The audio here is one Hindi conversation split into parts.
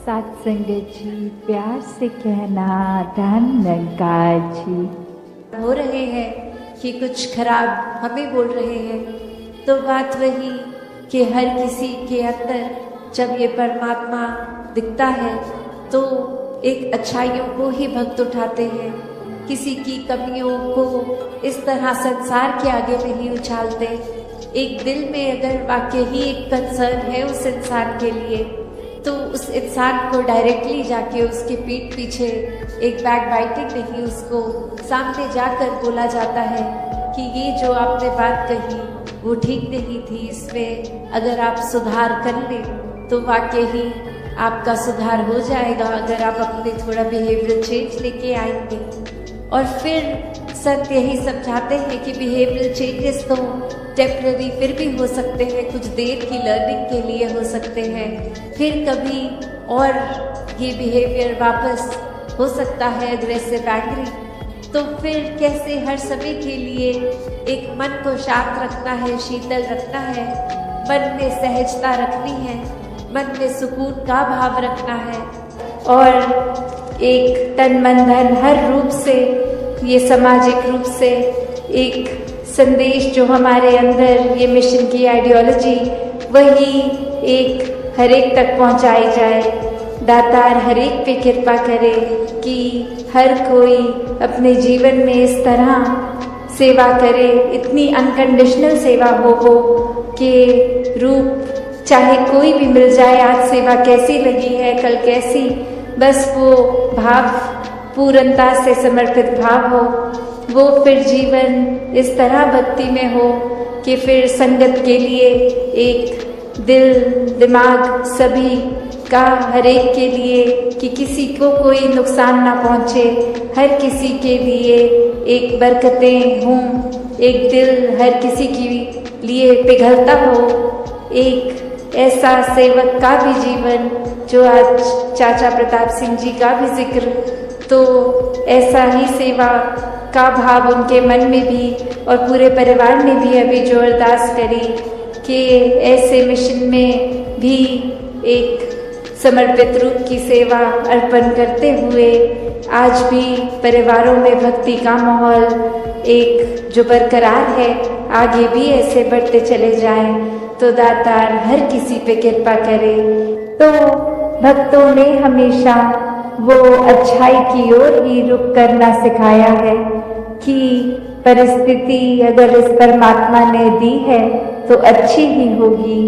सत्संगत जी, प्यार से कहना धन्यकार जी। हो रहे हैं कि कुछ खराब हमें बोल रहे हैं, तो बात वही कि हर किसी के अंदर जब ये परमात्मा दिखता है तो एक अच्छाइयों को ही भक्त उठाते हैं, किसी की कमियों को इस तरह संसार के आगे नहीं उछालते। एक दिल में अगर वाकई ही एक कंसर्न है उस इंसान के लिए, तो उस इंसान को डायरेक्टली जाके उसके पीठ पीछे एक बैक बाइटिंग नहीं, उसको सामने जाकर बोला जाता है कि ये जो आपने बात कही वो ठीक नहीं थी, इसमें अगर आप सुधार कर लें तो वाकई ही आपका सुधार हो जाएगा, अगर आप अपने थोड़ा बिहेवियरल चेंज लेके आएंगे। और फिर संत यही समझाते हैं कि बिहेवियरल चेंजेस तो टेम्पररी फिर भी हो सकते हैं, कुछ देर की लर्निंग के लिए हो सकते हैं, फिर कभी और ये बिहेवियर वापस हो सकता है एग्रेसिव एंग्री। तो फिर कैसे हर समय के लिए एक मन को शांत रखना है, शीतल रखना है, मन में सहजता रखनी है, मन में सुकून का भाव रखना है, और एक तन मन धन हर रूप से, ये सामाजिक रूप से एक संदेश जो हमारे अंदर ये मिशन की आइडियोलॉजी वही एक हर एक तक पहुंचाई जाए। दातार हर एक पे कृपा करे कि हर कोई अपने जीवन में इस तरह सेवा करे, इतनी अनकंडीशनल सेवा हो कि रूप चाहे कोई भी मिल जाए, आज सेवा कैसी लगी है, कल कैसी, बस वो भाव पूर्णता से समर्पित भाव हो, वो फिर जीवन इस तरह भक्ति में हो कि फिर संगत के लिए एक दिल दिमाग सभी का हर एक के लिए कि किसी को कोई नुकसान ना पहुँचे, हर किसी के लिए एक बरकतें हों, एक दिल हर किसी के लिए पिघलता हो, एक ऐसा सेवक का भी जीवन जो आज चाचा प्रताप सिंह जी का भी जिक्र, तो ऐसा ही सेवा का भाव उनके मन में भी और पूरे परिवार ने भी अभी जो अरदास करी कि ऐसे मिशन में भी एक समर्पित रूप की सेवा अर्पण करते हुए आज भी परिवारों में भक्ति का माहौल एक जो बरकरार है, आगे भी ऐसे बढ़ते चले जाएं, तो दातार हर किसी पे कृपा करे। तो भक्तों ने हमेशा वो अच्छाई की ओर ही रुख करना सिखाया है कि परिस्थिति अगर इस परमात्मा ने दी है तो अच्छी ही होगी।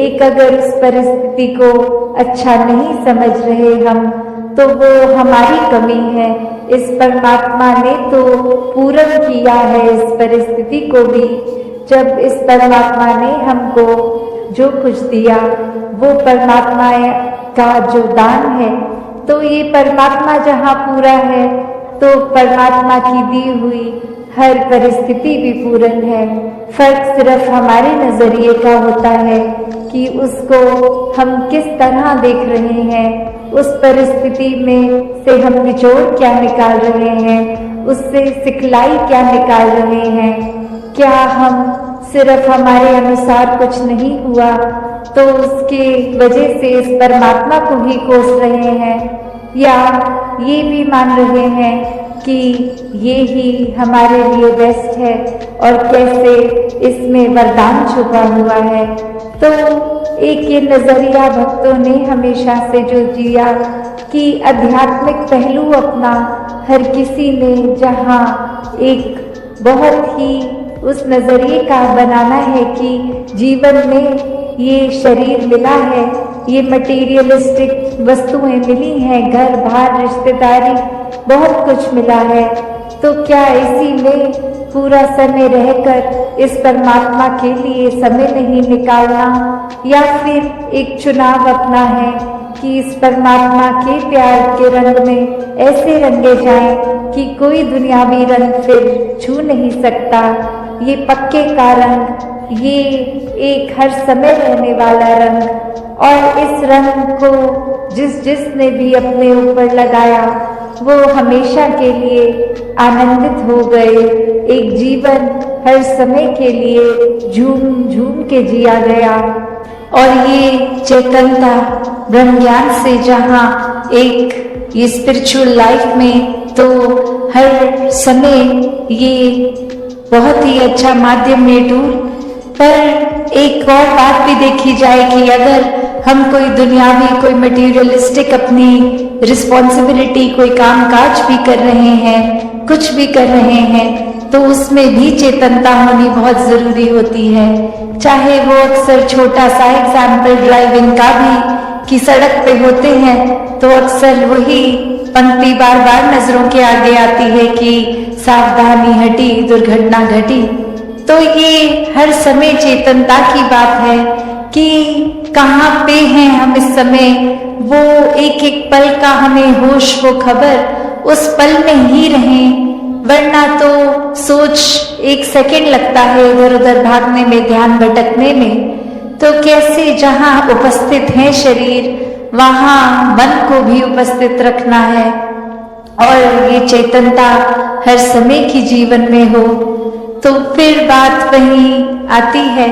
एक अगर उस परिस्थिति को अच्छा नहीं समझ रहे हम, तो वो हमारी कमी है। इस परमात्मा ने तो पूर्ण किया है इस परिस्थिति को भी। जब इस परमात्मा ने हमको जो कुछ दिया वो परमात्मा का जो दान है, तो ये परमात्मा जहाँ पूरा है तो परमात्मा की दी हुई हर परिस्थिति भी पूर्ण है। फर्क सिर्फ हमारे नजरिए का होता है कि उसको हम किस तरह देख रहे हैं, उस परिस्थिति में से हम निचोड़ क्या निकाल रहे हैं, उससे सिखलाई क्या निकाल रहे हैं। क्या हम सिर्फ हमारे अनुसार कुछ नहीं हुआ तो उसके वजह से इस परमात्मा को ही कोस रहे हैं, या ये भी मान रहे हैं कि ये ही हमारे लिए बेस्ट है और कैसे इसमें वरदान छुपा हुआ है। तो एक ये नजरिया भक्तों ने हमेशा से जो दिया कि आध्यात्मिक पहलू अपना हर किसी ने जहाँ एक बहुत ही उस नजरिए का बनाना है कि जीवन में ये शरीर मिला है, ये मटेरियलिस्टिक वस्तुएं मिली हैं, घर बार रिश्तेदारी बहुत कुछ मिला है, तो क्या इसी में पूरा समय रहकर इस परमात्मा के लिए समय नहीं निकालना, या फिर एक चुनाव अपना है कि इस परमात्मा के प्यार के रंग में ऐसे रंगे जाएं कि कोई दुनियावी रंग फिर छू नहीं सकता। ये पक्के का रंग, ये एक हर समय रहने वाला रंग, और इस रंग को जिसने भी अपने ऊपर लगाया वो हमेशा के लिए आनंदित हो गए। एक जीवन हर समय के लिए झूम झूम के जिया गया। और ये चेतनता ब्रह्म ज्ञान से जहाँ एक ये स्पिरिचुअल लाइफ में तो हर समय ये बहुत ही अच्छा माध्यम है टूल। पर एक और बात भी देखी जाए कि अगर हम कोई दुनियावी कोई मटेरियलिस्टिक अपनी रिस्पॉन्सिबिलिटी कोई काम काज भी कर रहे हैं, कुछ भी कर रहे हैं, तो उसमें भी चेतनता होनी बहुत जरूरी होती है। चाहे वो अक्सर छोटा सा एग्जाम्पल ड्राइविंग का भी कि सड़क पे होते हैं तो अक्सर वही पंक्ति बार बार नजरों के आगे आती है कि सावधानी हटी दुर्घटना घटी। तो ये हर समय चेतनता की बात है कि कहाँ पे हैं हम इस समय, वो एक एक पल का हमें होश वो खबर उस पल में ही रहें, वरना तो सोच एक सेकंड लगता है इधर उधर भागने में, ध्यान भटकने में। तो कैसे जहाँ उपस्थित है शरीर वहाँ मन को भी उपस्थित रखना है और ये चेतनता हर समय की जीवन में हो। तो फिर बात वही आती है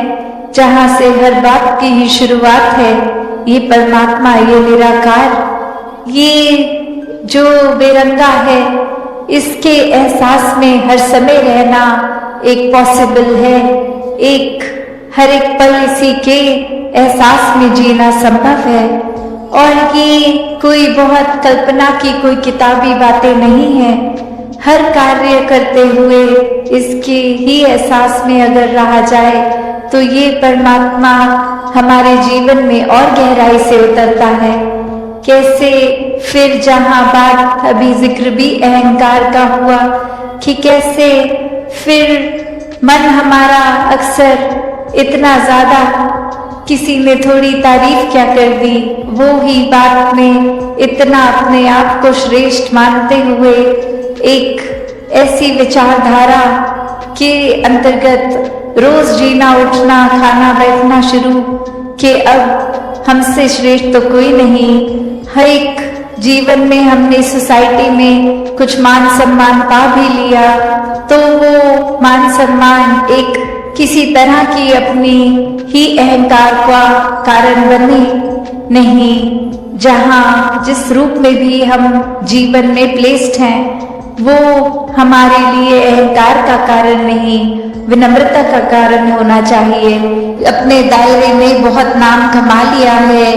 जहाँ से हर बात की ही शुरुआत है, ये परमात्मा, ये निराकार, ये जो बेरंगा है, इसके एहसास में हर समय रहना एक पॉसिबल है। एक हर एक पल इसी के एहसास में जीना संभव है और ये कोई बहुत कल्पना की कोई किताबी बातें नहीं है। हर कार्य करते हुए इसके ही एहसास में अगर रहा जाए तो ये परमात्मा हमारे जीवन में और गहराई से उतरता है। कैसे फिर जहाँ बात अभी जिक्र भी अहंकार का हुआ कि कैसे फिर मन हमारा अक्सर इतना ज्यादा, किसी ने थोड़ी तारीफ क्या कर दी, वो ही बात में इतना अपने आप को श्रेष्ठ मानते हुए एक ऐसी विचारधारा के अंतर्गत रोज जीना उठना खाना बैठना शुरू कि अब हमसे श्रेष्ठ तो कोई नहीं। हर एक जीवन में हमने सोसाइटी में कुछ मान सम्मान पा भी लिया तो वो मान सम्मान एक किसी तरह की अपनी ही अहंकार का कारण बने नहीं। जहाँ जिस रूप में भी हम जीवन में प्लेस्ड हैं वो हमारे लिए अहंकार का कारण नहीं, विनम्रता का कारण होना चाहिए। अपने दायरे में बहुत नाम कमा लिया है,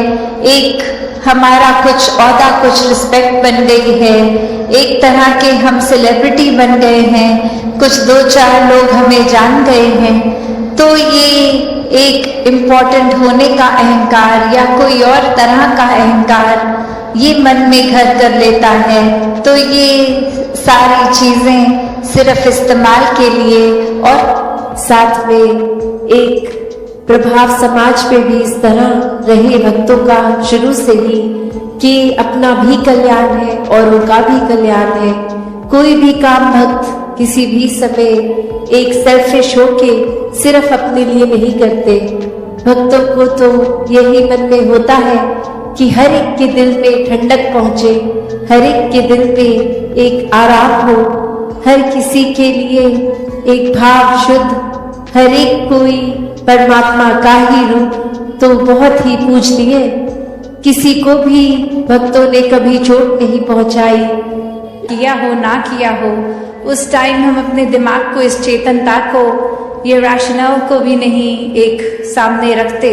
एक हमारा कुछ औहदा कुछ रिस्पेक्ट बन गई है, एक तरह के हम सेलिब्रिटी बन गए हैं, कुछ दो चार लोग हमें जान गए हैं, तो ये एक इम्पोर्टेंट होने का अहंकार या कोई और तरह का अहंकार ये मन में घर कर लेता है। तो ये सारी चीजें सिर्फ इस्तेमाल के लिए और साथ में एक प्रभाव समाज पे भी इस तरह रहे भक्तों का शुरू से ही कि अपना भी कल्याण है और उनका भी कल्याण है। कोई भी काम भक्त किसी भी समय एक सेल्फिश होके सिर्फ अपने लिए नहीं करते। भक्तों को तो यही मन में होता है कि हर एक के दिल में ठंडक पहुंचे, हर एक के दिल पे एक आराम हो, हर किसी के लिए एक भाव शुद्ध, हर एक कोई परमात्मा का ही रूप तो बहुत ही पूजनीय। किसी को भी भक्तों ने कभी चोट नहीं पहुंचाई, किया हो ना किया हो, उस टाइम हम अपने दिमाग को, इस चेतनता को, ये रैशनल को भी नहीं एक सामने रखते,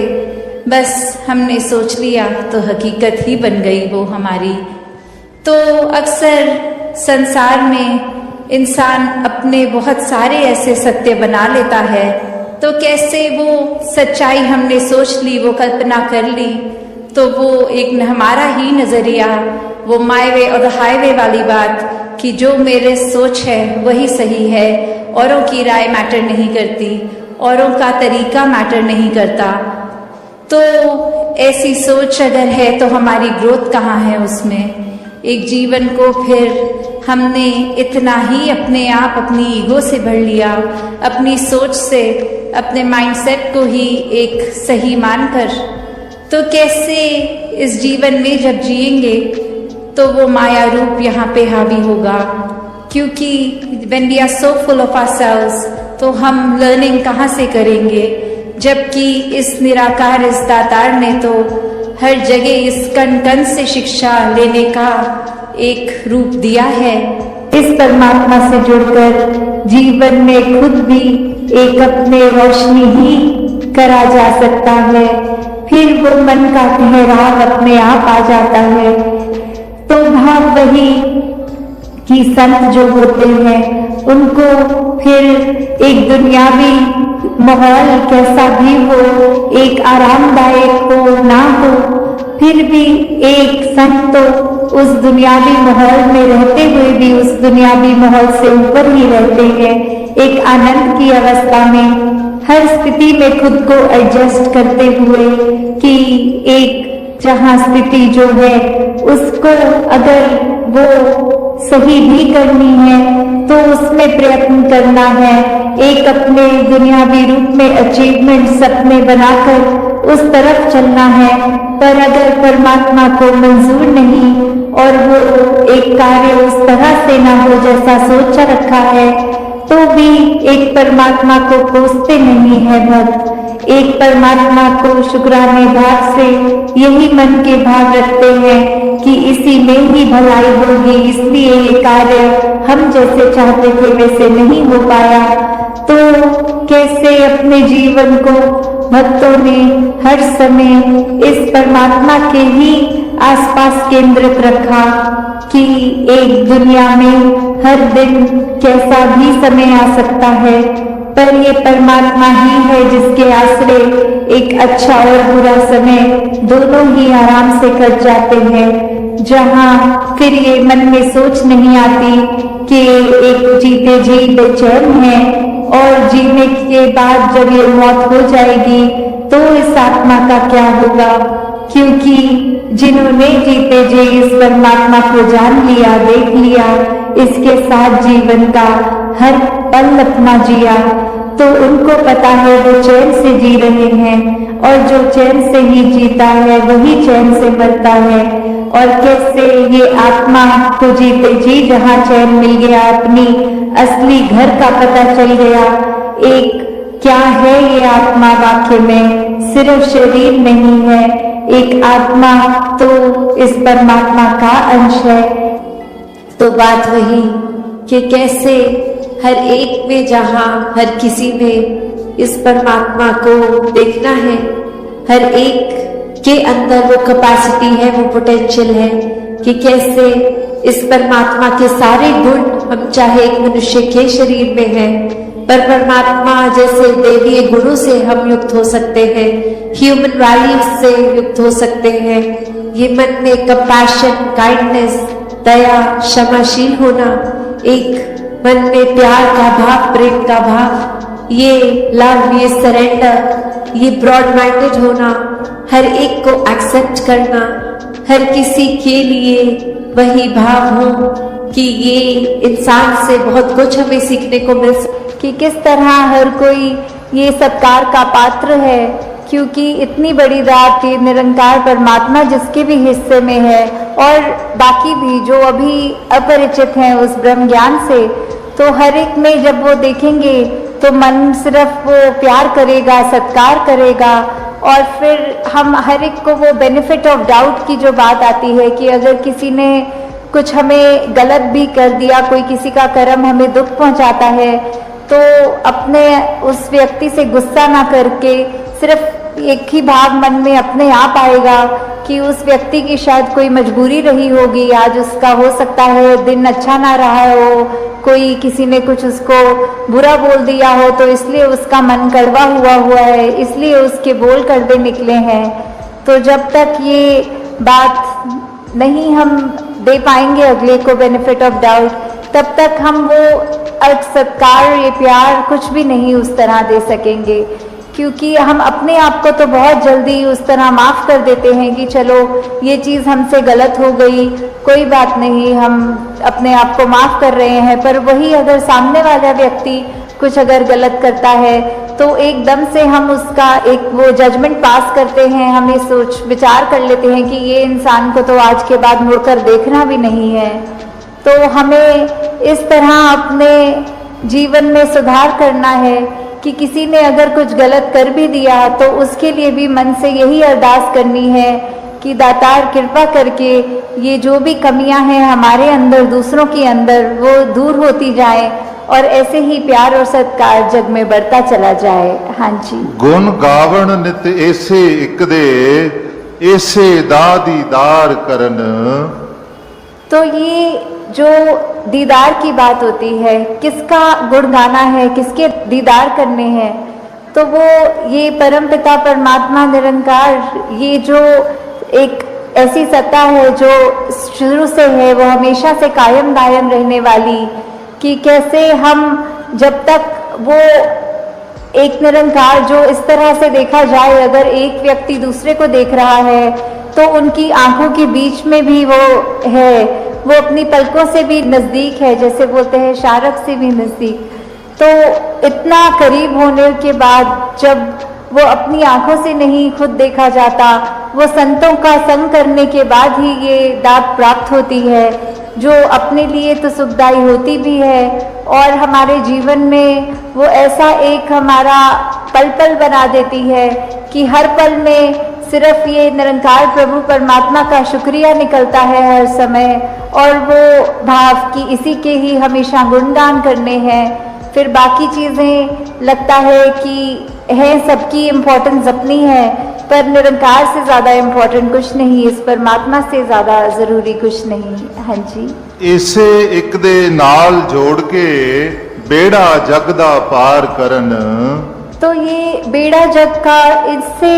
बस हमने सोच लिया तो हकीकत ही बन गई वो हमारी। तो अक्सर संसार में इंसान अपने बहुत सारे ऐसे सत्य बना लेता है, तो कैसे वो सच्चाई हमने सोच ली, वो कल्पना कर ली, तो वो एक हमारा ही नजरिया, वो माय वे और द हाईवे वाली बात कि जो मेरे सोच है वही सही है, औरों की राय मैटर नहीं करती, औरों का तरीका मैटर नहीं करता। तो ऐसी सोच अगर है तो हमारी ग्रोथ कहाँ है उसमें। एक जीवन को फिर हमने इतना ही अपने आप अपनी ईगो से भर लिया, अपनी सोच से, अपने माइंडसेट को ही एक सही मानकर, तो कैसे इस जीवन में जब जिएंगे तो वो माया रूप यहाँ पे हावी होगा। क्योंकि when we are so full of ourselves तो हम लर्निंग कहाँ से करेंगे जबकि इस निराकार, इस दातार ने तो हर जगह इस कण कण से शिक्षा लेने का एक रूप दिया है। इस परमात्मा से जुड़कर जीवन में खुद भी एक अपने रोशनी ही करा जा सकता है, फिर वो मन का ठहराव अपने आप आ जाता है। तो भाव वही कि संत जो होते हैं उनको फिर एक दुनियावी माहौल कैसा भी हो, एक आरामदायक हो ना हो, फिर भी एक संत तो उस दुनियावी माहौल में रहते हुए भी उस दुनियावी माहौल से ऊपर ही रहते हैं। एक आनंद की अवस्था में हर स्थिति में खुद को एडजस्ट करते हुए कि एक जहाँ स्थिति जो है उसको अगर वो सही भी करनी है तो उसमें प्रयत्न करना है, एक अपने दुनियावी रूप में अचीवमेंट सपने बनाकर उस तरफ चलना है। पर अगर परमात्मा को मंजूर नहीं और वो एक कार्य उस तरह से ना हो जैसा सोचा रखा है तो भी एक परमात्मा को कोसते नहीं है भक्त, एक परमात्मा को शुक्राने भाव से यही मन के भाव रखते हैं कि इसी में ही भलाई होगी, इसलिए ये कार्य हम जैसे चाहते थे वैसे नहीं हो पाया। तो कैसे अपने जीवन को भक्तों ने हर समय इस परमात्मा के ही आसपास केंद्रित रखा कि एक दुनिया में हर दिन कैसा भी समय आ सकता है, पर ये परमात्मा ही है जिसके आश्रय एक अच्छा और बुरा समय दोनों ही आराम से कट जाते हैं। जहाँ फिर ये मन में सोच नहीं आती कि एक जीते जी बेचैन है और जीने के बाद जब ये मौत हो जाएगी तो इस आत्मा का क्या होगा, क्योंकि जिन्होंने जीते जी इस परमात्मा को जान लिया, देख लिया, इसके साथ जीवन का हर पल अपना जिया, तो उनको पता है वो चैन से जी रहे हैं और जो चैन से ही जीता है वही चैन से मरता है। और कैसे ये आत्मा को जीते जी जहाँ चैन मिल गया, अपनी असली घर का पता चल गया, एक क्या है ये आत्मा वाक्य में, सिर्फ शरीर नहीं है, एक आत्मा तो इस परमात्मा का अंश है। तो बात वही कि कैसे हर एक में, जहाँ हर किसी में इस परमात्मा को देखना है, हर एक के अंदर वो कैपेसिटी है, वो पोटेंशियल है कि कैसे इस परमात्मा के सारे गुण हम चाहे एक मनुष्य के शरीर में है पर परमात्मा जैसे देवीय गुणों से हम युक्त हो सकते हैं, ह्यूमन वैल्यूज से युक्त हो सकते हैं। ये मन में कंपैशन, काइंडनेस, दया, क्षमाशील होना, एक मन में प्यार का भाव, प्रेम का भाव, ये लव, ये सरेंडर, ये ब्रॉड माइंडेड होना, हर एक को एक्सेप्ट करना, हर किसी के लिए वही भाव हो कि ये इंसान से बहुत कुछ हमें सीखने को मिल सकता कि किस तरह हर कोई ये सत्कार का पात्र है, क्योंकि इतनी बड़ी रात ये निरंकार परमात्मा जिसके भी हिस्से में है और बाकी भी जो अभी अपरिचित हैं उस ब्रह्म ज्ञान से, तो हर एक में जब वो देखेंगे तो मन सिर्फ वो प्यार करेगा, सत्कार करेगा। और फिर हम हर एक को वो बेनिफिट ऑफ डाउट की जो बात आती है कि अगर किसी ने कुछ हमें गलत भी कर दिया, कोई किसी का कर्म हमें दुख पहुंचाता है, तो अपने उस व्यक्ति से गुस्सा ना करके सिर्फ एक ही भाव मन में अपने आप आएगा कि उस व्यक्ति की शायद कोई मजबूरी रही होगी, आज उसका हो सकता है दिन अच्छा ना रहा हो, कोई किसी ने कुछ उसको बुरा बोल दिया हो तो इसलिए उसका मन कड़वा हुआ है, इसलिए उसके बोल कड़वे निकले हैं। तो जब तक ये बात नहीं हम दे पाएंगे अगले को बेनिफिट ऑफ डाउट, तब तक हम वो सत्कार, ये प्यार कुछ भी नहीं उस तरह दे सकेंगे, क्योंकि हम अपने आप को तो बहुत जल्दी उस तरह माफ़ कर देते हैं कि चलो ये चीज़ हमसे गलत हो गई, कोई बात नहीं, हम अपने आप को माफ़ कर रहे हैं। पर वही अगर सामने वाला व्यक्ति कुछ अगर गलत करता है तो एकदम से हम उसका एक वो जजमेंट पास करते हैं, हम ये सोच विचार कर लेते हैं कि ये इंसान को तो आज के बाद मुड़कर देखना भी नहीं है। तो हमें इस तरह अपने जीवन में सुधार करना है कि किसी ने अगर कुछ गलत कर भी दिया तो उसके लिए भी मन से यही अरदास करनी है कि दातार कृपा करके ये जो भी कमियां हैं हमारे अंदर दूसरों के अंदर वो दूर होती जाए और ऐसे ही प्यार और सत्कार जग में बढ़ता चला जाए। हाँ जी। गुण गावण नित ऐसे एक दे ऐसे दा दीदार करन। तो ये जो दीदार की बात होती है, किसका गुण गाना है, किसके दीदार करने हैं, तो वो ये परमपिता परमात्मा निरंकार, ये जो एक ऐसी सत्ता है जो शुरू से है, वो हमेशा से कायम दायम रहने वाली, कि कैसे हम जब तक वो एक निरंकार जो इस तरह से देखा जाए, अगर एक व्यक्ति दूसरे को देख रहा है तो उनकी आंखों के बीच में भी वो है, वो अपनी पलकों से भी नजदीक है, जैसे बोलते हैं शारक से भी नजदीक। तो इतना करीब होने के बाद जब वो अपनी आंखों से नहीं खुद देखा जाता, वो संतों का संग करने के बाद ही ये दात प्राप्त होती है, जो अपने लिए तो सुखदायी होती भी है और हमारे जीवन में वो ऐसा एक हमारा पल पल बना देती है कि हर पल में सिर्फ ये निरंकार प्रभु परमात्मा का शुक्रिया निकलता है हर समय, और वो भाव कि इसी के ही हमेशा गुणगान करने हैं। फिर बाकी चीज़ें लगता है कि है, सबकी इम्पोर्टेंस अपनी है, पर निरंकार से ज़्यादा इम्पोर्टेंट कुछ नहीं, इस परमात्मा से ज़्यादा ज़रूरी कुछ नहीं। हाँ जी। इसे एक दे नाल जोड़ के बेड़ा जग दा पार करन। तो ये बेड़ा जग का, इससे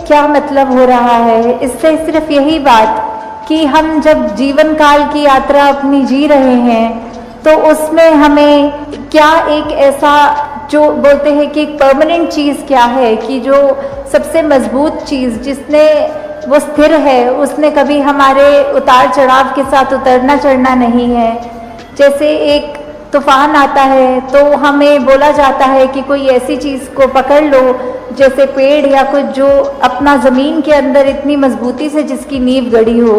क्या मतलब हो रहा है? इससे सिर्फ यही बात कि हम जब जीवन काल की यात्रा अपनी जी रहे हैं तो उसमें हमें क्या एक ऐसा जो बोलते हैं कि एक परमानेंट चीज़ क्या है, कि जो सबसे मजबूत चीज़ जिसने वो स्थिर है, उसने कभी हमारे उतार चढ़ाव के साथ उतरना चढ़ना नहीं है। जैसे एक तूफान आता है तो हमें बोला जाता है कि कोई ऐसी चीज़ को पकड़ लो, जैसे पेड़ या कुछ जो अपना ज़मीन के अंदर इतनी मजबूती से जिसकी नींव गड़ी हो,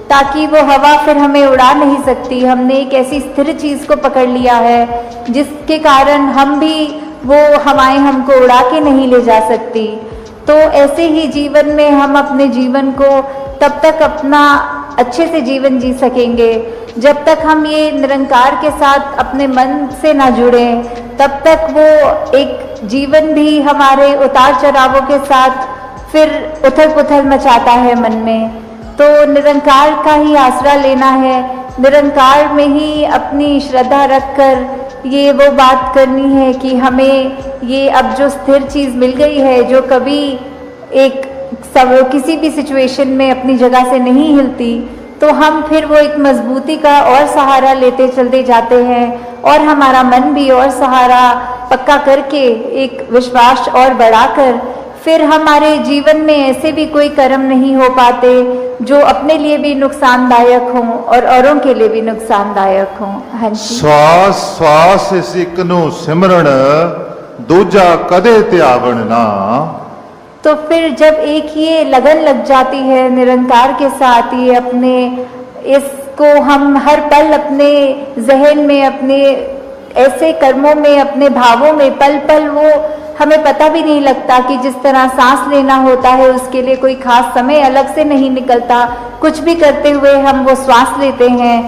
ताकि वो हवा फिर हमें उड़ा नहीं सकती। हमने एक ऐसी स्थिर चीज़ को पकड़ लिया है जिसके कारण हम भी, वो हवाएं हमको उड़ा के नहीं ले जा सकती। तो ऐसे ही जीवन में हम अपने जीवन को तब तक अपना अच्छे से जीवन जी सकेंगे जब तक हम ये निरंकार के साथ अपने मन से ना जुड़े, तब तक वो एक जीवन भी हमारे उतार चढ़ावों के साथ फिर उथल पुथल मचाता है मन में। तो निरंकार का ही आसरा लेना है, निरंकार में ही अपनी श्रद्धा रखकर ये वो बात करनी है कि हमें ये अब जो स्थिर चीज़ मिल गई है, जो कभी एक सब किसी भी सिचुएशन में अपनी जगह से नहीं हिलती, तो हम फिर वो एक मजबूती का और सहारा लेते चलते जाते हैं और हमारा मन भी और सहारा पक्का करके एक विश्वास और बढ़ाकर फिर हमारे जीवन में ऐसे भी कोई कर्म नहीं हो पाते जो अपने लिए भी नुकसानदायक हों और औरों के लिए भी नुकसानदायक हों। हाँ जी। श्वास श्वास सिक नु सिमरण दूजा कदे त्यावण ना। तो फिर जब एक ये लगन लग जाती है निरंकार के साथ, ये अपने इसको हम हर पल अपने जहन में, अपने ऐसे कर्मों में, अपने भावों में पल पल, वो हमें पता भी नहीं लगता कि जिस तरह सांस लेना होता है उसके लिए कोई खास समय अलग से नहीं निकलता, कुछ भी करते हुए हम वो श्वास लेते हैं,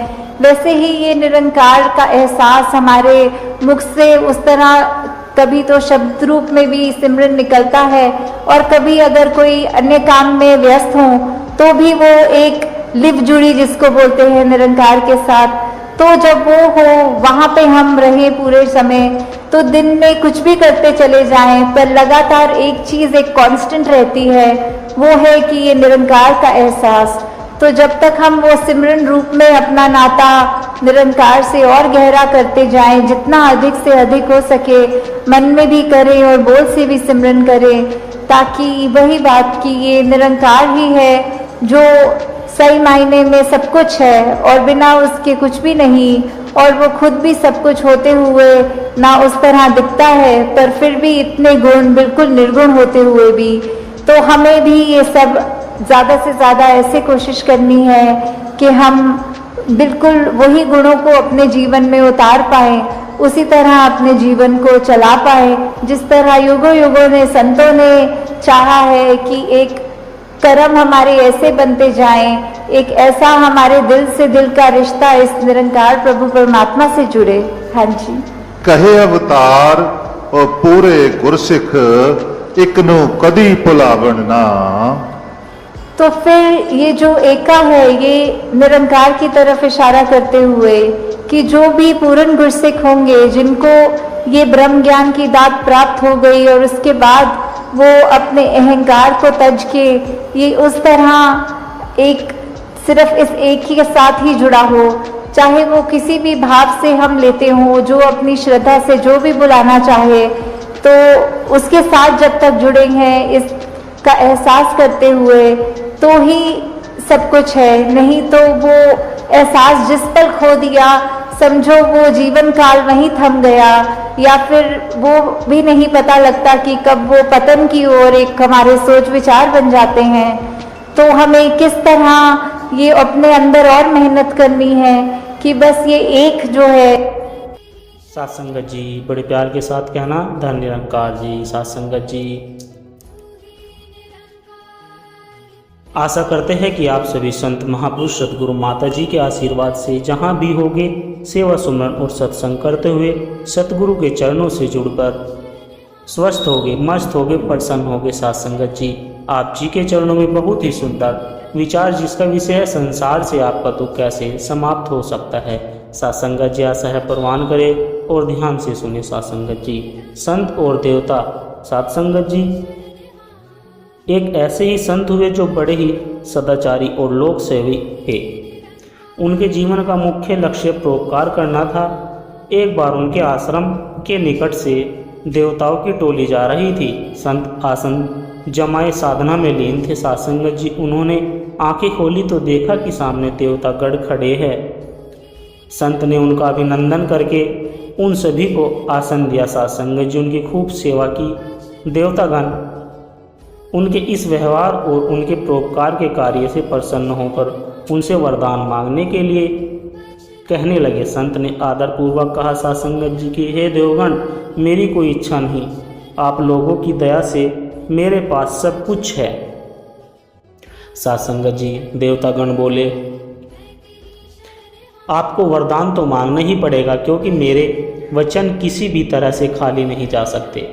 वैसे ही ये निरंकार का एहसास हमारे मुख से उस तरह कभी तो शब्द रूप में भी सिमरन निकलता है और कभी अगर कोई अन्य काम में व्यस्त हो तो भी वो एक लिव जुड़ी जिसको बोलते हैं निरंकार के साथ। तो जब वो हो वहाँ पे हम रहे पूरे समय, तो दिन में कुछ भी करते चले जाएं पर लगातार एक चीज़ एक कांस्टेंट रहती है, वो है कि ये निरंकार का एहसास। तो जब तक हम वो सिमरन रूप में अपना नाता निरंकार से और गहरा करते जाएं, जितना अधिक से अधिक हो सके मन में भी करें और बोल से भी सिमरन करें, ताकि वही बात कि ये निरंकार ही है जो सही मायने में सब कुछ है और बिना उसके कुछ भी नहीं, और वो खुद भी सब कुछ होते हुए ना उस तरह दिखता है, पर फिर भी इतने गुण बिल्कुल निर्गुण होते हुए भी। तो हमें भी ये सब ज़्यादा से ज़्यादा ऐसे कोशिश करनी है कि हम बिल्कुल वही गुणों को अपने जीवन में उतार पाएं उसी तरह अपने जीवन को चला पाए, जिस तरह युगों युगों ने संतों ने चाहा है कि एक कर्म हमारे ऐसे बनते जाएं, एक ऐसा हमारे दिल से दिल का रिश्ता इस निरंकार प्रभु परमात्मा से जुड़े। हाँ जी। कहे अवतार और पूरे गुरसिख एक नु कदी भुलावन ना। तो फिर ये जो एका है, ये निरंकार की तरफ इशारा करते हुए कि जो भी पूर्ण गुरसिख होंगे, जिनको ये ब्रह्म ज्ञान की दात प्राप्त हो गई और उसके बाद वो अपने अहंकार को तज के ये उस तरह एक सिर्फ इस एक ही के साथ ही जुड़ा हो, चाहे वो किसी भी भाव से हम लेते हों, जो अपनी श्रद्धा से जो भी बुलाना चाहे, तो उसके साथ जब तक जुड़े हैं, इसका एहसास करते हुए, तो ही सब कुछ है। नहीं तो वो एहसास जिस पल खो दिया, समझो वो जीवन काल वहीं थम गया, या फिर वो भी नहीं पता लगता कि कब वो पतन की ओर एक हमारे सोच विचार बन जाते हैं। तो हमें किस तरह ये अपने अंदर और मेहनत करनी है कि बस ये एक जो है। सत्संगत जी बड़े प्यार के साथ कहना धन निरंकार जी। सत्संगत जी आशा करते हैं कि आप सभी संत महापुरुष सतगुरु माता जी के आशीर्वाद से जहाँ भी होंगे सेवा सुमरन और सत्संग करते हुए सतगुरु के चरणों से जुड़कर स्वस्थ होगे, मस्त होगे, प्रसन्न होगे। सत्संगत जी आप जी के चरणों में बहुत ही सुंदर विचार, जिसका विषय है संसार से आपका दुख कैसे समाप्त हो सकता है। सत्संगत जी आशा है प्रवान करे और ध्यान से सुने। सत्संगत जी संत और देवता। सत्संगत जी एक ऐसे ही संत हुए जो बड़े ही सदाचारी और लोक सेवी थे। उनके जीवन का मुख्य लक्ष्य परोपकार करना था। एक बार उनके आश्रम के निकट से देवताओं की टोली जा रही थी। संत आसन जमाए साधना में लीन थे। सत्संगत जी उन्होंने आंखें खोली तो देखा कि सामने देवतागण खड़े हैं। संत ने उनका अभिनंदन करके उन सभी को आसन दिया। सत्संगत जी उनकी खूब सेवा की। देवतागण उनके इस व्यवहार और उनके परोपकार के कार्य से प्रसन्न होकर उनसे वरदान मांगने के लिए कहने लगे। संत ने आदरपूर्वक कहा सत्संगत जी की, हे देवगण, मेरी कोई इच्छा नहीं, आप लोगों की दया से मेरे पास सब कुछ है। सत्संगत जी देवतागण बोले, आपको वरदान तो मांगना ही पड़ेगा, क्योंकि मेरे वचन किसी भी तरह से खाली नहीं जा सकते।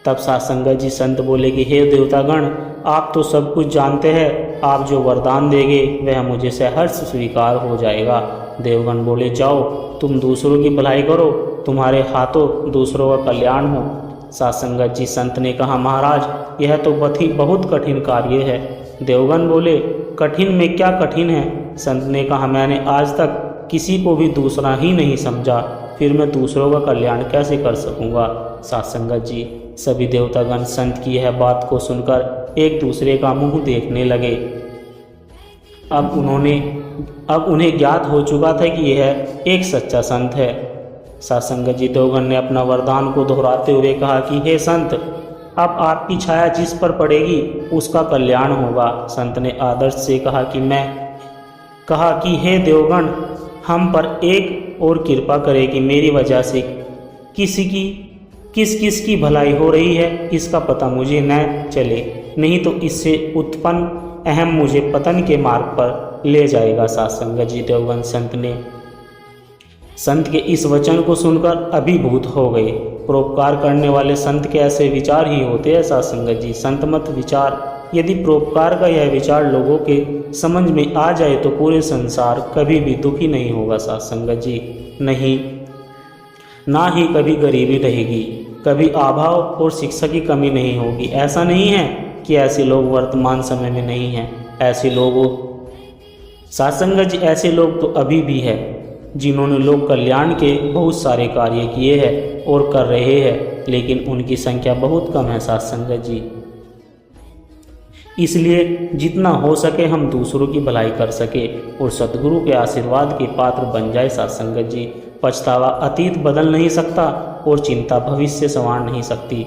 तब सत्संगत जी संत बोले कि हे देवतागण, आप तो सब कुछ जानते हैं, आप जो वरदान देंगे वह मुझे सहर्ष स्वीकार हो जाएगा। देवगण बोले, जाओ तुम दूसरों की भलाई करो, तुम्हारे हाथों दूसरों का कल्याण हो। सत्संगत जी संत ने कहा, महाराज यह तो बहुत कठिन कार्य है। देवगण बोले, कठिन में क्या कठिन है? संत ने कहा, मैंने आज तक किसी को भी दूसरा ही नहीं समझा, फिर मैं दूसरों का कल्याण कैसे कर सकूंगा। सत्संगत जी सभी देवतागण संत की यह बात को सुनकर एक दूसरे का मुंह देखने लगे। अब उन्हें ज्ञात हो चुका था कि यह एक सच्चा संत है। सत्संगत जी देवगण ने अपना वरदान को दोहराते हुए कहा कि हे संत, अब आपकी छाया जिस पर पड़ेगी उसका कल्याण होगा। संत ने आदर्श से कहा कि हे देवगण, हम पर एक और कृपा करें कि मेरी वजह से किस की भलाई हो रही है इसका पता मुझे न चले, नहीं तो इससे उत्पन्न अहम मुझे पतन के मार्ग पर ले जाएगा। सत्संगत जी देवगण संत के इस वचन को सुनकर अभिभूत हो गए। परोपकार करने वाले संत के ऐसे विचार ही होते हैं। सत्संगत जी संत मत विचार, यदि परोपकार का यह विचार लोगों के समझ में आ जाए तो पूरे संसार कभी भी दुखी नहीं होगा। सत्संगत जी नहीं, ना ही कभी गरीबी रहेगी, कभी अभाव और शिक्षा की कमी नहीं होगी। ऐसा नहीं है कि ऐसे लोग वर्तमान समय में नहीं हैं। ऐसे लोगों सत्संगत जी ऐसे लोग तो अभी भी है, जिन्होंने लोक कल्याण के बहुत सारे कार्य किए हैं और कर रहे हैं, लेकिन उनकी संख्या बहुत कम है। सत्संगत जी इसलिए जितना हो सके हम दूसरों की भलाई कर सके और सतगुरु के आशीर्वाद के पात्र बन जाए। सत्संगत जी पछतावा अतीत बदल नहीं सकता और चिंता भविष्य संवार नहीं सकती।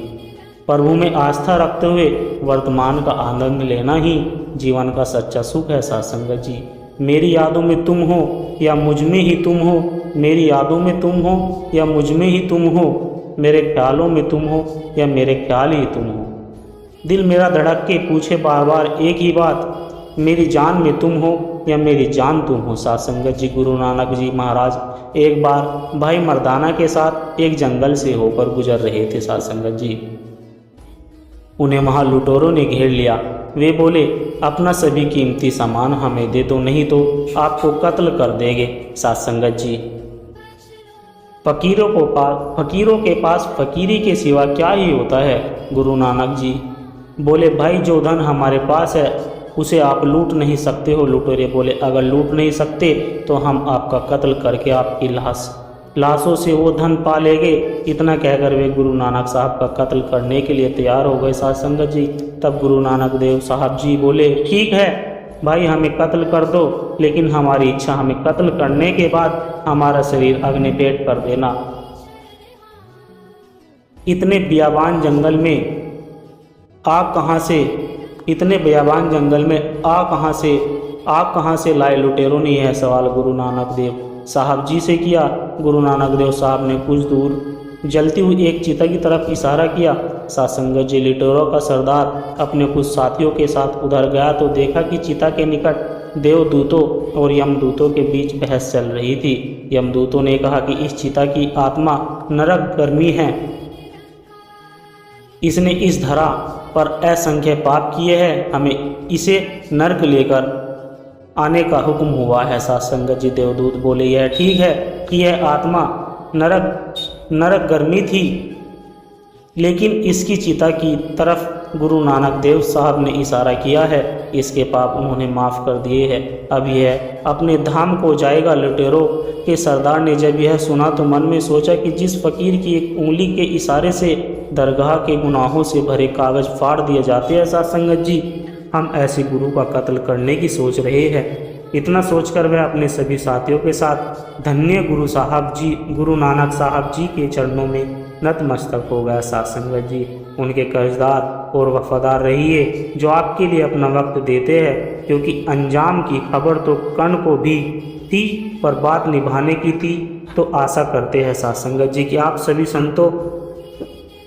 प्रभु में आस्था रखते हुए वर्तमान का आनंद लेना ही जीवन का सच्चा सुख है। सत्संगत जी मेरी यादों में तुम हो या मुझ में ही तुम हो, मेरी यादों में तुम हो या मुझ में ही तुम हो, मेरे ख्यालों में तुम हो या मेरे ख्याल ही तुम हो। दिल मेरा धड़क के पूछे बार बार एक ही बात, मेरी जान में तुम हो या मेरी जान तुम हो। साथ संगत जी, गुरु नानक जी महाराज एक बार भाई मर्दाना के साथ एक जंगल से होकर गुजर रहे थे। साथ संगत जी, उन्हें वहां लुटेरों ने घेर लिया। वे बोले, अपना सभी कीमती सामान हमें दे दो, नहीं तो आपको कत्ल कर देंगे। साथ संगत जी, फकीरों के पास फकीरी के सिवा क्या ही होता है। गुरु नानक जी बोले, भाई जो धन हमारे पास है उसे आप लूट नहीं सकते हो। लुटेरे बोले, अगर लूट नहीं सकते तो हम आपका कत्ल करके आपकी लाशों से वो धन पा लेंगे। इतना कहकर वे गुरु नानक साहब का कत्ल करने के लिए तैयार हो गए। साथ संगत जी, तब गुरु नानक देव साहब जी बोले, ठीक है भाई, हमें कत्ल कर दो, लेकिन हमारी इच्छा, हमें कत्ल करने के बाद हमारा शरीर अग्निपेट कर देना। इतने बियाबान जंगल में आग कहाँ से लाए लुटेरों ने यह सवाल गुरु नानक देव साहब जी से किया। गुरु नानक देव साहब ने कुछ दूर जलती हुई एक चिता की तरफ इशारा किया। साथ संगत जी, लुटेरों का सरदार अपने कुछ साथियों के साथ उधर गया तो देखा कि चिता के निकट देवदूतों और यमदूतों के बीच बहस चल रही थी। यमदूतों ने कहा कि इस चिता की आत्मा नरक गर्मी है, इसने इस धरा पर असंख्य पाप किए हैं, हमें इसे नरक लेकर आने का हुक्म हुआ है। साथ संगत जी, देवदूत बोले, यह ठीक है कि यह आत्मा नरक गर्मी थी, लेकिन इसकी चिता की तरफ गुरु नानक देव साहब ने इशारा किया है, इसके पाप उन्होंने माफ़ कर दिए हैं, अब यह अपने धाम को जाएगा। लुटेरों के सरदार ने जब यह सुना तो मन में सोचा कि जिस फकीर की एक उंगली के इशारे से दरगाह के गुनाहों से भरे कागज फाड़ दिए जाते हैं, साथ संगत जी, हम ऐसे गुरु का कत्ल करने की सोच रहे हैं। इतना सोचकर वह अपने सभी साथियों के साथ धन्य गुरु नानक साहब जी के चरणों में नतमस्तक हो गया। साथ संगत जी, उनके कर्जदार और वफादार रहिए जो आपके लिए अपना वक्त देते हैं, क्योंकि अंजाम की खबर तो कर्ण को भी थी पर बात निभाने की थी। तो आशा करते हैं साथ संगत जी कि आप सभी संतों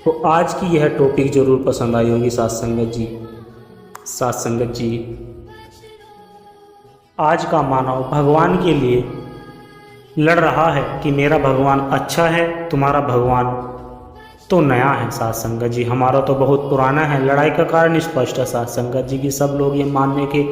को आज की यह टॉपिक जरूर पसंद आई होगी। साथ संगत जी, आज का मानव भगवान के लिए लड़ रहा है कि मेरा भगवान अच्छा है, तुम्हारा भगवान तो नया है। साथ संगत जी, हमारा तो बहुत पुराना है। लड़ाई का कारण स्पष्ट है साथ संगत जी की सब लोग ये मानने के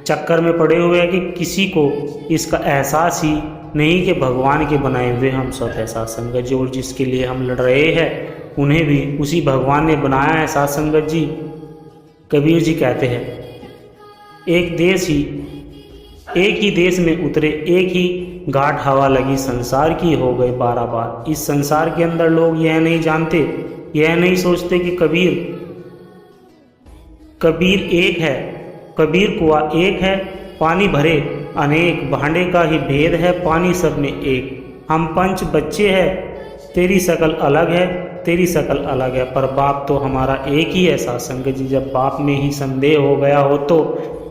चक्कर में पड़े हुए हैं कि किसी को इसका एहसास ही नहीं कि भगवान के बनाए हुए हम सब है। साथ संगत जी, और जिसके लिए हम लड़ रहे हैं उन्हें भी उसी भगवान ने बनाया है। साथ संगत जी, कबीर जी कहते हैं, एक ही देश में उतरे, एक ही घाट हवा लगी, संसार की हो गए 12 बार। इस संसार के अंदर लोग यह नहीं जानते, यह नहीं सोचते कि कबीर एक है, कबीर कुआ एक है, पानी भरे अनेक, भांडे का ही भेद है, पानी सब में एक। हम पंच बच्चे हैं, तेरी शकल अलग है, तेरी शकल अलग है, पर बाप तो हमारा एक ही है। साथ संगत जी, जब बाप में ही संदेह हो गया हो तो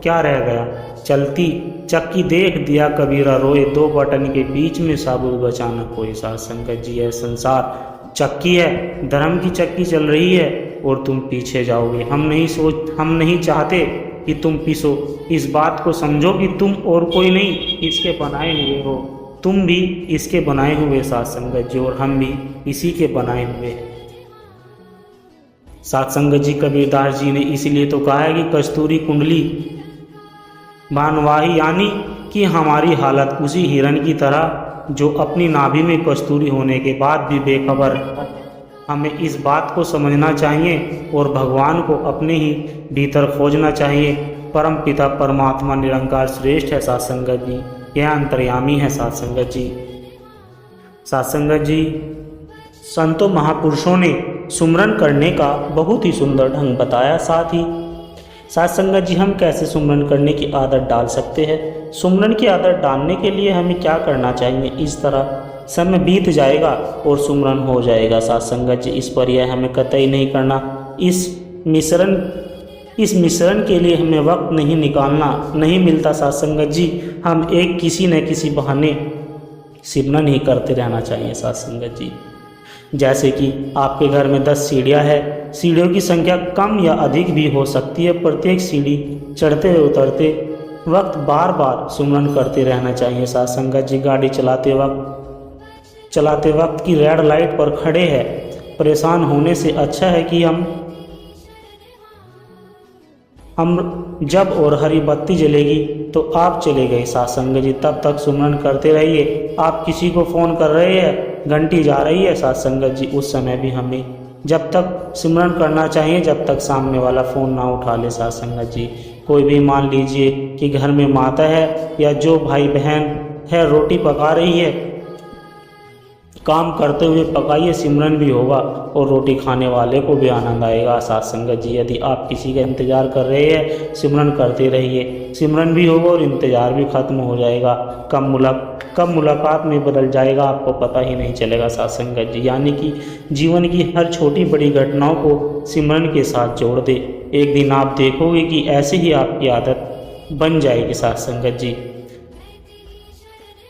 क्या रह गया। चलती चक्की देख दिया कबीरा रोए, 2 बटन के बीच में साबुत बचाना कोई। साथ संगत जी, यह संसार चक्की है, धर्म की चक्की चल रही है और तुम पीछे जाओगे। हम नहीं चाहते कि तुम पीछो। इस बात को समझो कि तुम और कोई नहीं, इसके बनाए हुए हो, तुम भी इसके बनाए हुए। साथ संगत जी, और हम भी इसी के बनाए हुए। साथ संगत जी, कबीरदास जी ने इसलिए तो कहा है कि कस्तूरी कुंडली बानवाही, यानी कि हमारी हालत उसी हिरण की तरह जो अपनी नाभि में कस्तूरी होने के बाद भी बेखबर। हमें इस बात को समझना चाहिए और भगवान को अपने ही भीतर खोजना चाहिए। परम पिता परमात्मा निरंकार श्रेष्ठ है। साथ संगत जी, यह अंतर्यामी है। साथ संगत जी, संतों महापुरुषों ने सुमरन करने का बहुत ही सुंदर ढंग बताया। साथ संगत जी, हम कैसे सुमरन करने की आदत डाल सकते हैं। सुमरन की आदत डालने के लिए हमें क्या करना चाहिए। इस तरह समय बीत जाएगा और सुमरन हो जाएगा। साथ संगत जी, इस पर यह हमें कतई नहीं करना। इस मिश्रण के लिए हमें वक्त नहीं निकालना नहीं मिलता। साथ संगत जी, हम किसी न किसी बहाने सिमरन ही करते रहना चाहिए साथ संगत जी। जैसे कि आपके घर में 10 सीढ़ियाँ है, सीढ़ियों की संख्या कम या अधिक भी हो सकती है। प्रत्येक सीढ़ी चढ़ते हुए उतरते वक्त बार बार सुमरन करते रहना चाहिए साथ संगत जी। गाड़ी चलाते वक्त की रेड लाइट पर खड़े हैं, परेशान होने से अच्छा है कि हम जब और हरी बत्ती जलेगी तो आप चले गए साथ संगत जी, तब तक सुमरन करते रहिए। आप किसी को फ़ोन कर रहे हैं, घंटी जा रही है साथ संगत जी, उस समय भी हमें जब तक सिमरन करना चाहिए जब तक सामने वाला फ़ोन ना उठा ले साथ संगत जी। कोई भी मान लीजिए कि घर में माता है या जो भाई बहन है रोटी पका रही है, काम करते हुए पकाइए, सिमरन भी होगा और रोटी खाने वाले को भी आनंद आएगा साथ संगत जी। यदि आप किसी का इंतज़ार कर रहे हैं, सिमरन करते रहिए, सिमरन भी होगा और इंतज़ार भी खत्म हो जाएगा। कब मुलाकात में बदल जाएगा आपको पता ही नहीं चलेगा साथ संगत जी। यानी कि जीवन की हर छोटी बड़ी घटनाओं को सिमरन के साथ जोड़ दे, एक दिन आप देखोगे कि ऐसे ही आपकी आदत बन जाएगी साथ संगत जी।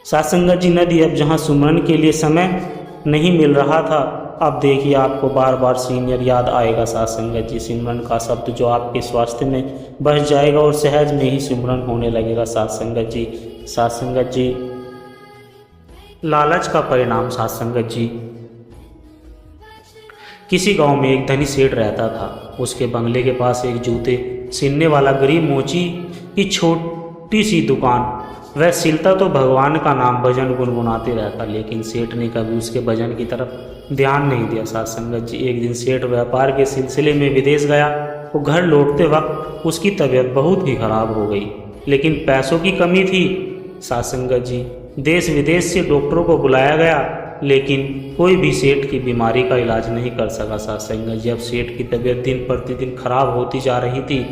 साथ संगत जी, नदी अब जहाँ सुमरन के लिए समय नहीं मिल रहा था, अब देखिए आपको बार बार सीनियर याद आएगा साथ संगत जी। सिमरन का शब्द जो आपके स्वास्थ्य में बस जाएगा और सहज में ही सिमरन होने लगेगा साथ संगत जी। साथ संगत जी, लालच का परिणाम साथ संगत जी। किसी गांव में एक धनी सेठ रहता था। उसके बंगले के पास एक जूते सिलने वाला गरीब मोची की छोटी सी दुकान। वह सिलता तो भगवान का नाम भजन गुनगुनाते रहता, लेकिन सेठ ने कभी उसके भजन की तरफ ध्यान नहीं दिया साथ संगत जी। एक दिन सेठ व्यापार के सिलसिले में विदेश गया। वो घर लौटते वक्त उसकी तबीयत बहुत ही खराब हो गई, लेकिन पैसों की कमी थी साथ संगत जी। देश विदेश से डॉक्टरों को बुलाया गया, लेकिन कोई भी सेठ की बीमारी का इलाज नहीं कर सका साथ संगत जी। अब सेठ की तबीयत दिन प्रतिदिन खराब होती जा रही थी,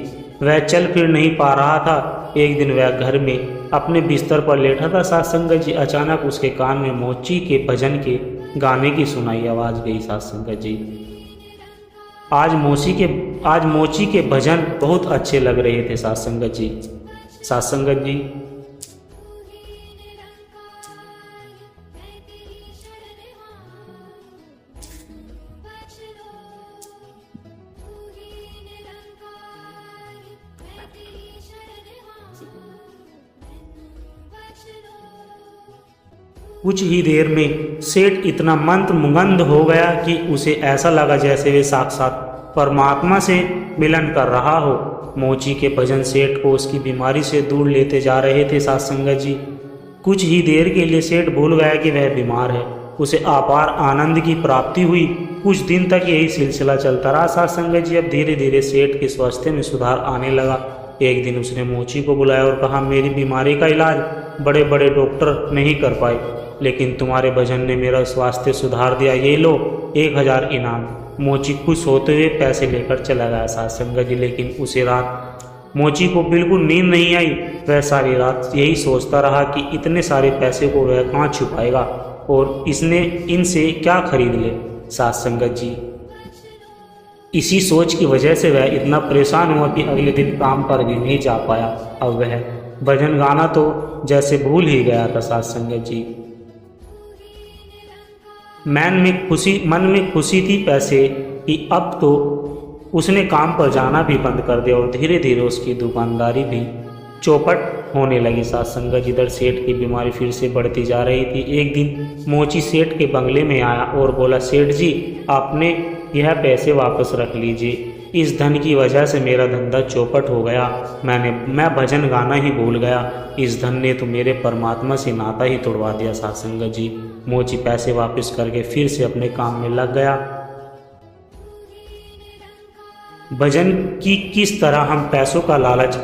वह चल फिर नहीं पा रहा था। एक दिन वह घर में अपने बिस्तर पर लेटा था साथ संगत जी। अचानक उसके कान में मोची के भजन के गाने की सुनाई आवाज़ गई साथ संगत जी। आज मोची के भजन बहुत अच्छे लग रहे थे साथ संगत जी। साथ संगत जी, कुछ ही देर में सेठ इतना मंत्रमुग्ध हो गया कि उसे ऐसा लगा जैसे वे साक्षात परमात्मा से मिलन कर रहा हो। मोची के भजन सेठ को उसकी बीमारी से दूर लेते जा रहे थे साथ संगत जी। कुछ ही देर के लिए सेठ भूल गया कि वह बीमार है। उसे अपार आनंद की प्राप्ति हुई। कुछ दिन तक यही सिलसिला चलता रहा साथ संगत जी। अब धीरे धीरे सेठ के स्वास्थ्य में सुधार आने लगा। एक दिन उसने मोची को बुलाया और कहा, मेरी बीमारी का इलाज बड़े बड़े डॉक्टर नहीं कर पाए, लेकिन तुम्हारे भजन ने मेरा स्वास्थ्य सुधार दिया, ये लो 1000 इनाम। मोची खुश होते हुए पैसे लेकर चला गया साथ संगत जी। लेकिन उसी रात मोची को बिल्कुल नींद नहीं आई। वह सारी रात यही सोचता रहा कि इतने सारे पैसे को वह कहाँ छुपाएगा और इनसे क्या खरीद ले साथ संगत जी। इसी सोच की वजह से वह इतना परेशान हुआ कि अगले दिन काम पर भी नहीं जा पाया। अब वह भजन गाना तो जैसे भूल ही गया था साथ संगत जी। मन में खुशी थी पैसे कि अब तो उसने काम पर जाना भी बंद कर दिया और धीरे धीरे उसकी दुकानदारी भी चौपट होने लगी साथ संगत। इधर सेठ की बीमारी फिर से बढ़ती जा रही थी। एक दिन मोची सेठ के बंगले में आया और बोला, सेठ जी, आपने यह पैसे वापस रख लीजिए। इस धन की वजह से मेरा धंधा चौपट हो गया। मैं भजन गाना ही भूल गया। इस धन ने तो मेरे परमात्मा से नाता ही तोड़वा दिया साथ संगत जी। मोची पैसे वापस करके फिर से अपने काम में लग गया। भजन की किस तरह हम पैसों का लालच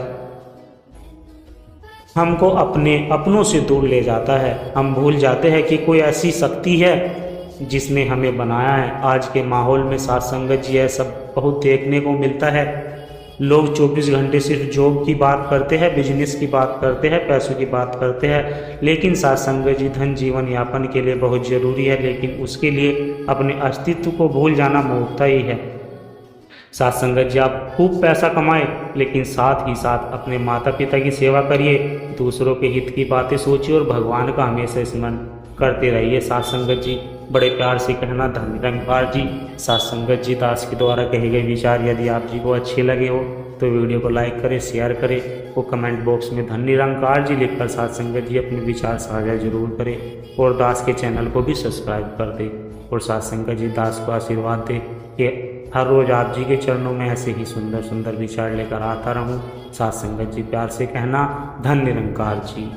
हमको अपनों से दूर ले जाता है। हम भूल जाते हैं कि कोई ऐसी शक्ति है जिसने हमें बनाया है। आज के माहौल में साथ संगत जी यह सब बहुत देखने को मिलता है। लोग 24 घंटे सिर्फ जॉब की बात करते हैं, बिजनेस की बात करते हैं, पैसों की बात करते हैं, लेकिन साथ संगत जी धन जीवन यापन के लिए बहुत ज़रूरी है, लेकिन उसके लिए अपने अस्तित्व को भूल जाना मूर्खता ही है। साथ संगत जी, आप खूब पैसा कमाएं, लेकिन साथ ही साथ अपने माता पिता की सेवा करिए, दूसरों के हित की बातें सोचिए और भगवान का हमेशा स्मरण करते रहिए। साथ संगत जी बड़े प्यार से कहना धन निरंकार जी। साथ संगत जी दास के द्वारा कहे गए विचार यदि आप जी को अच्छे लगे हो तो वीडियो को लाइक करें, शेयर करें, वो कमेंट बॉक्स में धन निरंकार जी लिखकर साथ संगत जी अपने विचार साझा जरूर करें और दास के चैनल को भी सब्सक्राइब कर दे और साथ संगत जी दास को आशीर्वाद दे कि हर रोज आप जी के चरणों में ऐसे ही सुंदर सुंदर विचार लेकर आता रहूं। साथ संगत जी प्यार से कहना धन निरंकार जी।